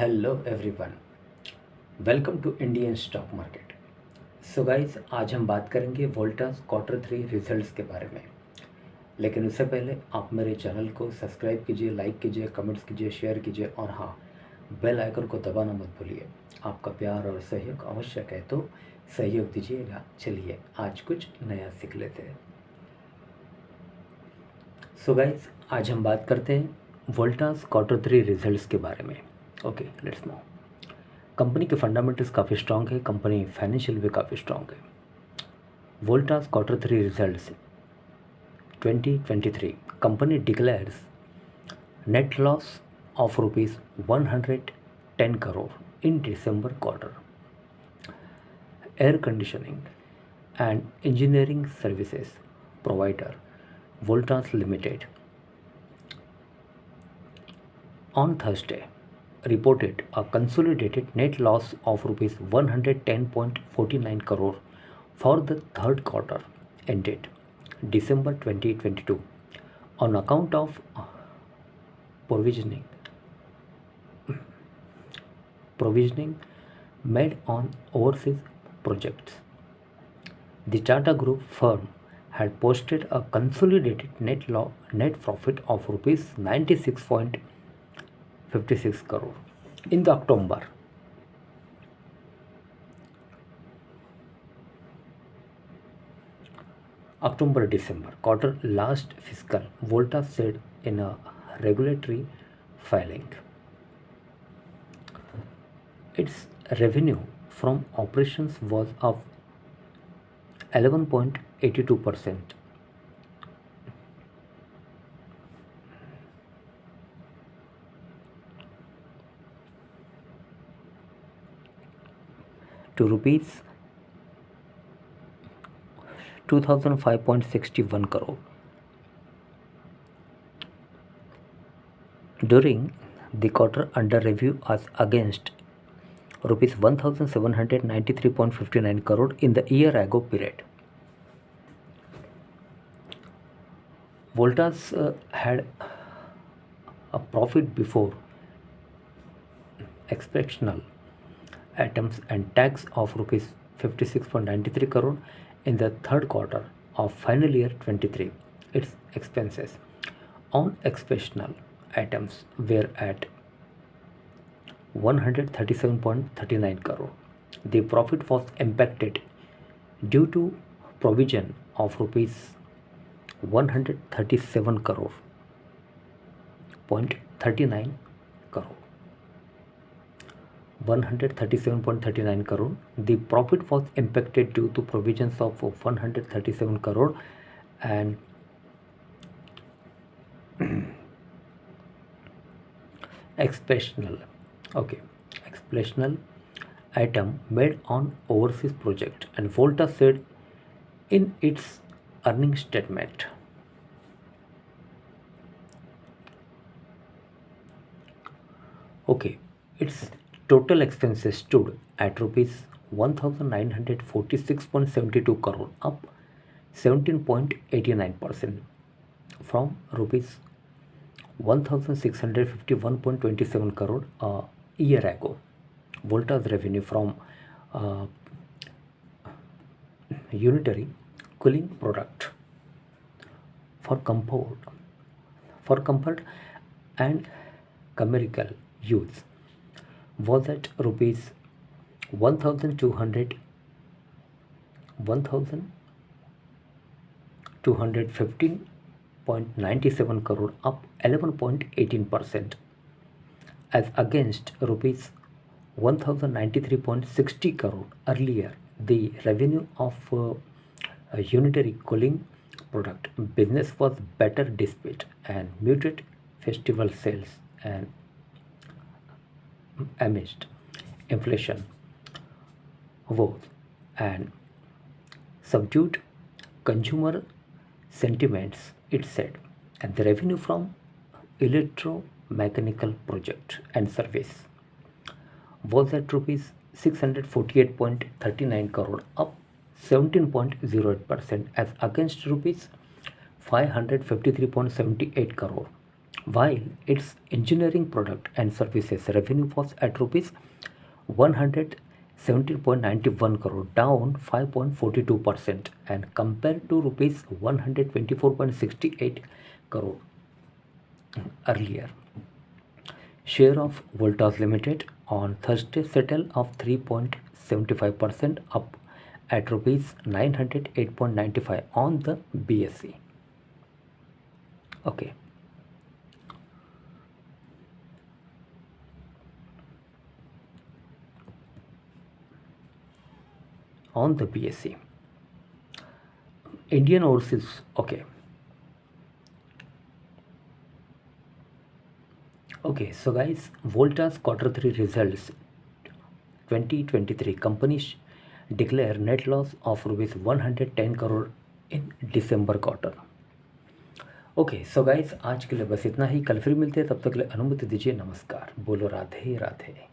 Hello everyone, welcome to Indian stock market. So guys, आज हम बात करेंगे वोल्टास क्वार्टर 3 रिजल्ट्स के बारे में। लेकिन उससे पहले आप मेरे चैनल को सब्सक्राइब कीजिए, लाइक कीजिए, कमेंट्स कीजिए, शेयर कीजिए और हाँ, बेल आइकन को दबाना मत भूलिए। आपका प्यार और सहयोग आवश्यक है, तो सहयोग दीजिएगा। चलिए आज कुछ नया सीख लेते हैं। सो गाइस, आज हम बात करते हैं वोल्टास क्वार्टर 3 रिजल्ट्स के बारे में। Okay, let's move. कंपनी के फंडामेंटल्स काफ़ी स्ट्रांग है, कंपनी फाइनेंशियल भी काफ़ी स्ट्रांग है। Voltas quarter 3 results 2023, company declares net loss of rupees 110 crore in December quarter. Air conditioning and engineering services provider Voltas Limited on Thursday reported a consolidated net loss of rupees 110.49 crore for the third quarter ended December 2022 on account of provisioning made on overseas projects. The Tata Group firm had posted a consolidated net profit of rupees 96.56 crore in the October-December quarter last fiscal, Voltas said in a regulatory filing. Its revenue from operations was up 11.82% to rupees 2005.61 crore. During the quarter under review as against rupees 1793.59 crore in the year ago period. Voltas had a profit before exceptional items and tax of rupees 56.93 crore in the third quarter of final year 23. Its expenses on exceptional items were at 137.39 crore. The profit was impacted due to provision of rupees 137 crore 0.39 crore. 137.39 crore. The profit was impacted due to provisions of 137 crore and exceptional item made on overseas project, and Voltas said in its earnings statement. Its total expenses stood at rupees 1946.72 crore, up 17.89% from rupees 1651.27 crore a year ago. Voltas revenue from unitary cooling product for comfort and commercial use was at rupees 1215.97 crore, up 11.18% as against rupees 1093.60 crore earlier. The revenue of unitary cooling product business was better despite and muted festival sales and amidst inflation woes and subdued consumer sentiments, it said. And the revenue from electromechanical project and service was at rupees 648.39 crore, up 17.08% as against rupees 553.78 crore while its engineering product and services revenue was at rupees 117.91 crore, down 5.42%, and compared to rupees 124.68 crore earlier. Share of Voltas Limited on Thursday settled of 3.75% up at rupees 908.95 on the BSE. Okay. On the BSE. Indian overseas. Okay. Okay, so guys, Voltas Q3 results 2023. Companies declare net loss of rupees 110 crore in December quarter. Okay so guys, आज के लिए बस इतना ही। कल फिर मिलते हैं, तब तक के लिए अनुमति दीजिए। नमस्कार। बोलो राधे राधे।